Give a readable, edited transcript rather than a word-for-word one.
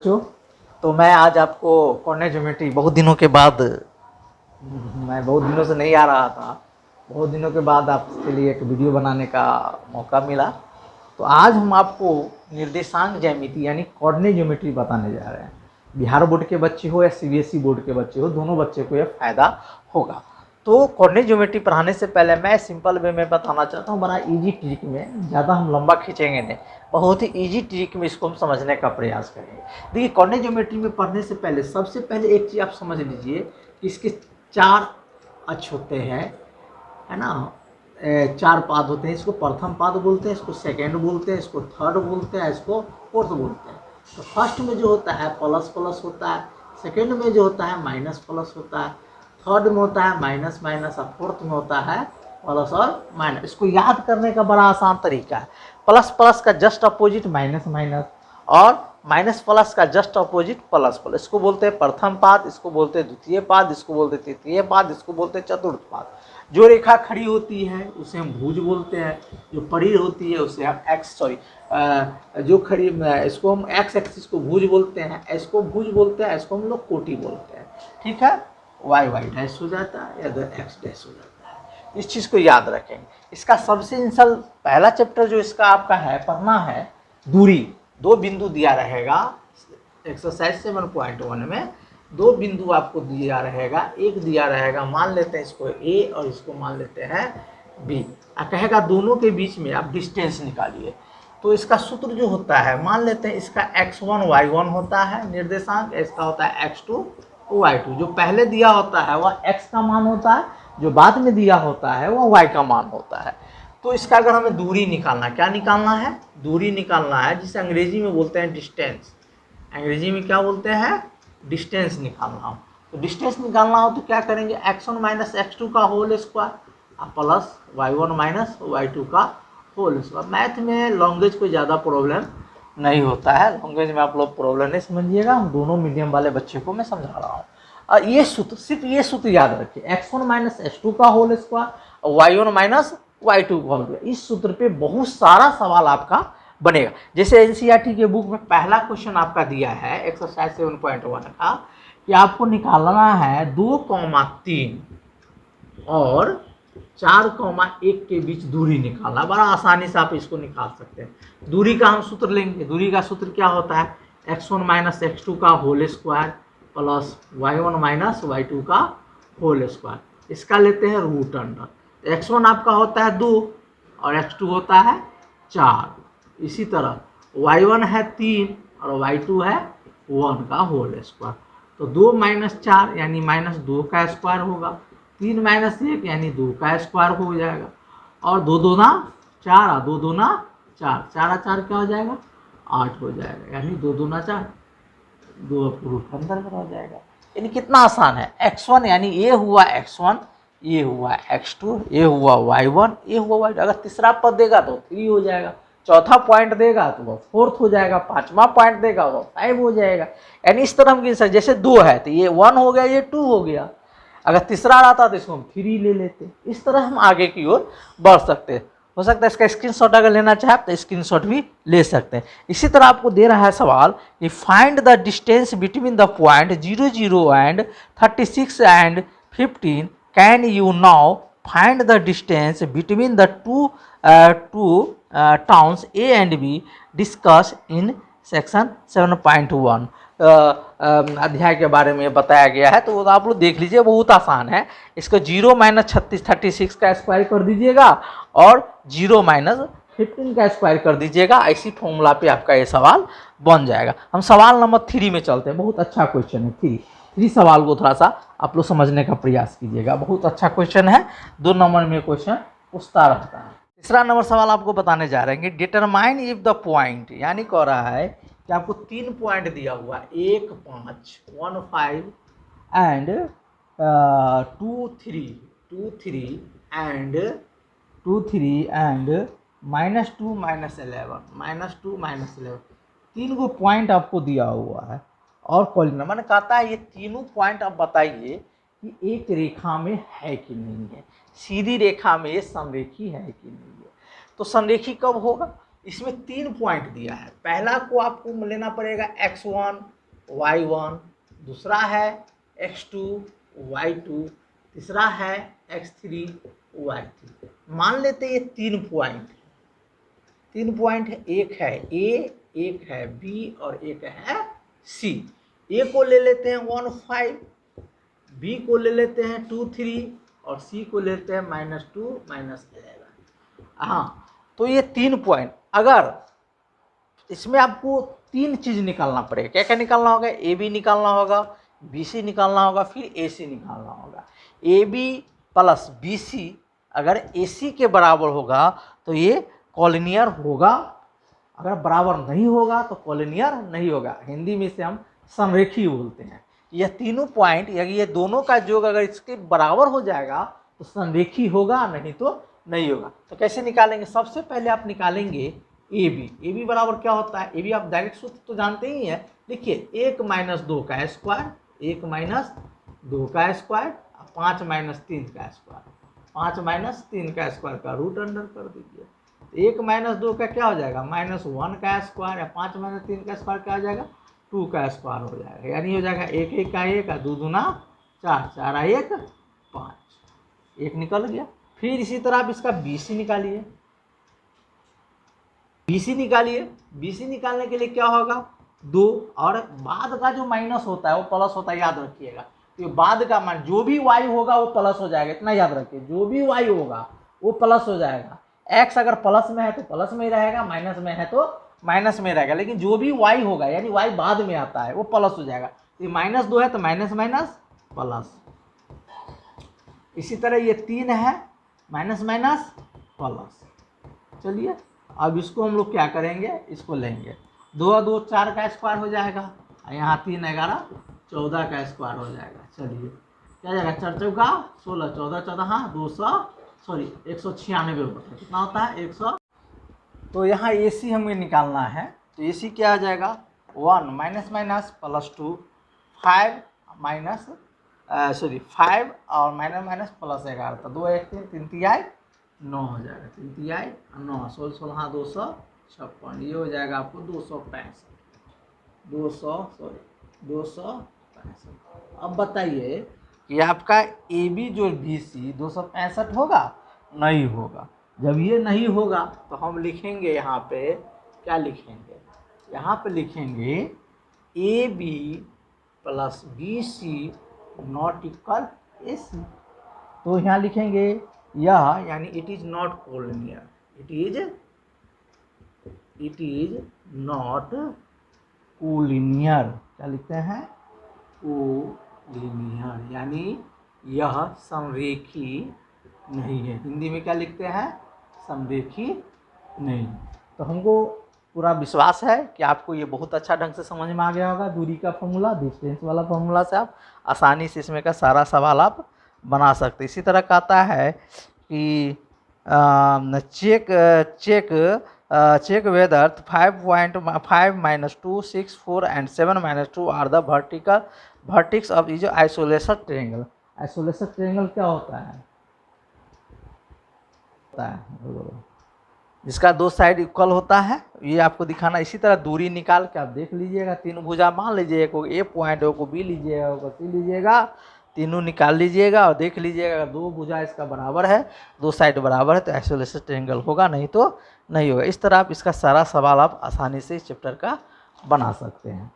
तो मैं आज आपको कोऑर्डिनेट ज्योमेट्री बहुत दिनों के बाद, मैं बहुत दिनों से नहीं आ रहा था, बहुत दिनों के बाद आपके लिए एक वीडियो बनाने का मौका मिला। तो आज हम आपको निर्देशांक ज्यामिति यानी कोऑर्डिनेट ज्योमेट्री बताने जा रहे हैं। बिहार बोर्ड के बच्चे हो या सीबीएसई बोर्ड के बच्चे हो, दोनों बच्चे को यह फ़ायदा होगा। तो कोऑर्डिनेट ज्योमेट्री पढ़ाने से पहले मैं सिंपल वे में बताना चाहता हूँ, बड़ा इजी ट्रिक में, ज़्यादा हम लंबा खींचेंगे नहीं, बहुत ही इजी ट्रिक में इसको हम समझने का प्रयास करेंगे। देखिए, कोऑर्डिनेट ज्योमेट्री में पढ़ने से पहले सबसे पहले एक चीज़ आप समझ लीजिए कि इसके 4 अक्ष होते हैं, है ना, 4 पाद होते हैं। इसको प्रथम पाद बोलते हैं, इसको सेकेंड बोलते हैं, इसको थर्ड बोलते हैं, इसको फोर्थ बोलते हैं। तो फर्स्ट में जो होता है प्लस प्लस होता है, सेकेंड में जो होता है माइनस प्लस होता है, थर्ड में होता है माइनस माइनस, और फोर्थ में होता है प्लस और माइनस। इसको याद करने का बड़ा आसान तरीका है। प्लस प्लस का जस्ट अपोजिट माइनस माइनस, और माइनस प्लस का जस्ट अपोजिट प्लस प्लस। इसको बोलते हैं प्रथम पाद, इसको बोलते हैं द्वितीय पाद, इसको बोलते हैं तृतीय पाद, इसको बोलते हैं चतुर्थ पाद। जो रेखा खड़ी होती है उसे हम भुज बोलते हैं, जो पड़ी होती है उसे हम जो खड़ी, इसको हम एक्स एक्सिस को भुज बोलते हैं, इसको भुज बोलते हैं, इसको हम लोग कोटि बोलते हैं। ठीक है, वाई वाई डैश हो जाता है या एक्स डैश हो जाता है। इस चीज़ को याद रखेंगे। इसका सबसे इंसल पहला चैप्टर जो इसका आपका है पढ़ना है दूरी। 2 बिंदु दिया रहेगा एक्सरसाइज 7.1 में, 2 बिंदु आपको दिया रहेगा। एक दिया रहेगा, मान लेते हैं इसको ए और इसको मान लेते हैं बी, कहेगा दोनों के बीच में आप डिस्टेंस निकालिए। तो इसका सूत्र जो होता है, मान लेते हैं इसका x1 y1 होता है निर्देशांक, इसका होता है x2 y2। जो पहले दिया होता है वह x का मान होता है, जो बाद में दिया होता है वह y का मान होता है। तो इसका अगर हमें दूरी निकालना, क्या निकालना है, दूरी निकालना है, जिसे अंग्रेजी में बोलते हैं डिस्टेंस। अंग्रेजी में क्या बोलते हैं, डिस्टेंस निकालना हो। तो डिस्टेंस निकालना हो तो क्या करेंगे, x1 माइनस x2 का whole square plus y1 minus y2 का होल स्क्वायर। मैथ में लैंग्वेज को ज़्यादा प्रॉब्लम नहीं होता है, लैंग्वेज में आप लोग प्रॉब्लम नहीं समझिएगा, हम दोनों मीडियम वाले बच्चे को मैं समझा रहा हूँ। और ये सूत्र, सिर्फ ये सूत्र याद रखिए, x1 माइनस x2 का होल स्क्वायर और y1 माइनस y2 का होल स्क्वायर। इस सूत्र पे बहुत सारा सवाल आपका बनेगा। जैसे एनसीईआरटी के बुक में पहला क्वेश्चन आपका दिया है एक्सरसाइज 7.1 का, कि आपको निकालना है 2,3 और 4,1 के बीच दूरी निकालना। बड़ा आसानी से आप इसको निकाल सकते हैं। दूरी का हम सूत्र लेंगे। दूरी का सूत्र क्या होता है, x1 माइनस x2 का whole square plus y1 minus y2 का होल स्क्वायर। इसका लेते हैं रूट अंडर। x1 आपका होता है 2 और x2 होता है 4। इसी तरह y1 है 3 और y2 है 1 का होल स्क्वायर। तो 2 माइनस 4 यानी माइनस 2 का स्क्वायर होगा, 3 माइनस 1 यानी 2 का स्क्वायर हो जाएगा, और 2 दूना 4, 2 दूना 4, 4 4 क्या हो जाएगा, 8 हो जाएगा, यानी 2 दूना 4, 2 रूट अंदर में हो जाएगा। यानी कितना आसान है। x1 यानी ये हुआ x1, ये हुआ x2, ये हुआ y1, ये हुआ y2। अगर तीसरा पद देगा तो 3 हो जाएगा, चौथा पॉइंट देगा तो वह 4th हो जाएगा, 5वां पॉइंट देगा वह 5 हो जाएगा। यानी इस तरह हम गिन सकते, जैसे 2 है तो ये 1 हो गया, ये 2 हो गया। अगर तीसरा रहता तो इसको हम 3 ले लेते। इस तरह हम आगे की ओर बढ़ सकते हैं। हो सकता है इसका स्क्रीनशॉट अगर लेना चाहे तो स्क्रीनशॉट भी ले सकते हैं। इसी तरह आपको दे रहा है सवाल कि find the distance between the point 0 0 and 36 and 15। Can you now find the distance between the two towns A and be discuss in section 7.1। अध्याय के बारे में बताया गया है, तो आप लोग देख लीजिए, बहुत आसान है। इसको 0 माइनस 36 का स्क्वायर कर दीजिएगा और 0 माइनस 15 का स्क्वायर कर दीजिएगा। ऐसी फॉर्मूला पे आपका ये सवाल बन जाएगा। हम सवाल नंबर 3 में चलते हैं। बहुत अच्छा क्वेश्चन है। 3 सवाल को थोड़ा सा आप लोग समझने का प्रयास कीजिएगा। बहुत अच्छा क्वेश्चन है, 2 नंबर में क्वेश्चन पूछता रहता है। तीसरा नंबर सवाल आपको बताने जा रहे हैं, डिटरमाइन इफ द पॉइंट, यानी कह रहा है कि आपको 3 पॉइंट दिया हुआ है, 1 5 1 5 एंड 2 3 एंड -2 -11। 3 को पॉइंट आपको दिया हुआ है और कॉलिना मैंने कहता है ये तीनों पॉइंट आप बताइए कि एक रेखा में है कि नहीं है, सीधी रेखा में ये समरेखी है कि नहीं है। तो समरेखी कब होगा, इसमें 3 पॉइंट दिया है। पहला को आपको लेना पड़ेगा x1 y1, दूसरा है x2 y2, तीसरा है x3 y3। मान लेते ये 3 पॉइंट है, एक है a, एक है b और एक है c। a को ले लेते हैं 1 5, b को ले लेते हैं 2 3 और c को लेते हैं -2 -11। हाँ, तो ये 3 पॉइंट, अगर इसमें आपको 3 चीज निकालना पड़ेगा। क्या क्या निकालना होगा? ए बी निकालना होगा, बी सी निकालना होगा, फिर ए सी निकालना होगा। A B plus B C अगर ए सी के बराबर होगा तो ये कॉलिनियर होगा, अगर बराबर नहीं होगा तो कॉलिनियर नहीं होगा। हिंदी में इसे हम समरेखी बोलते हैं। यह तीनों पॉइंट या ये दोनों का योग अगर इसके बराबर हो जाएगा तो समरेखी होगा, नहीं तो नहीं होगा। तो कैसे निकालेंगे? सबसे पहले आप निकालेंगे ए बी। ए बी बराबर क्या होता है? ए बी आप डायरेक्ट सूत्र तो जानते ही हैं। लिखिए 1 - 2 का स्क्वायर, 1 - 2 का स्क्वायर, 5 - 3 का स्क्वायर, 5 - 3 का स्क्वायर का रूट अंडर कर दीजिए। 1 - 2 का क्या हो जाएगा? -1 का स्क्वायर, या 5 - 3 का स्क्वायर क्या हो जाएगा? 2 का स्क्वायर हो जाएगा। यानी हो जाएगा 1 1 का 1, 2 दूना 4, 4 1 5, 1 निकल गया। फिर इसी तरह आप इसका BC निकालिए। BC निकालने के लिए क्या होगा? 2, और बाद का जो माइनस होता है वो प्लस होता है, याद रखिएगा। तो बाद का मान जो भी y होगा वो प्लस हो जाएगा, इतना याद रखिए। जो भी y होगा वो प्लस हो जाएगा। x अगर प्लस में है तो प्लस में ही रहेगा, माइनस में है तो माइनस में रहेगा। लेकिन जो भी y होगा, यानी y बाद में आता है, वो प्लस हो जाएगा। तो -2 है तो माइनस माइनस प्लस। इसी तरह ये 3 है, माइनस माइनस प्लस। चलिए अब इसको हम लोग क्या करेंगे? इसको लेंगे 2 और 2 4 का स्क्वायर हो जाएगा, यहाँ 3 11 14 का स्क्वायर हो जाएगा। चलिए क्या हो जाएगा? 4 चौका 16, 14 14 हाँ 196 होता है। कितना होता है? 100। तो यहाँ AC हमें निकालना है, तो AC क्या आ जाएगा? 1 माइनस माइनस प्लस 2, 5 और माइनस माइनस प्लस 11, तो 2 1 3 3 3 9 हो जाएगा। 3 3 9, 16 16 256, ये हो जाएगा आपको 265। अब बताइए कि आपका AB जो BC 265 होगा? नहीं होगा। जब ये नहीं होगा तो हम लिखेंगे यहाँ पे, क्या लिखेंगे? यहाँ पे लिखेंगे AB plus BC not equal AC। तो यहाँ लिखेंगे यह, यानी it is not collinear, it is not collinear. क्या लिखते हैं? कोलिनियर, यानी यह समरेखी नहीं है। हिंदी में क्या लिखते हैं? समरेखी नहीं। तो हमको पूरा विश्वास है कि आपको ये बहुत अच्छा ढंग से समझ में आ गया होगा। दूरी का फॉर्मूला, डिस्टेंस वाला फॉर्मूला से आप आसानी से इसमें का सारा सवाल आप बना सकते। इसी तरह कहता है कि check whether 5.5 - 2 6 4 and 7 - 2 are the vertex of each isosceles triangle। Isolation triangle क्या होता है? जिसका 2 साइड इक्वल होता है, ये आपको दिखाना। इसी तरह दूरी निकाल के आप देख लीजिएगा। 3 भुजा मान लीजिए, एक को A पॉइंट है, को B लीजिएगा, को C लीजिएगा, तीनों निकाल लीजिएगा और देख लीजिएगा। अगर 2 भुजा इसका बराबर है, 2 साइड बराबर है तो आइसोलेशन ट्रायंगल होगा, नहीं तो नहीं होगा। इस तरह आप इसका सारा सवाल आप आसानी से इस चैप्टर का बना सकते हैं।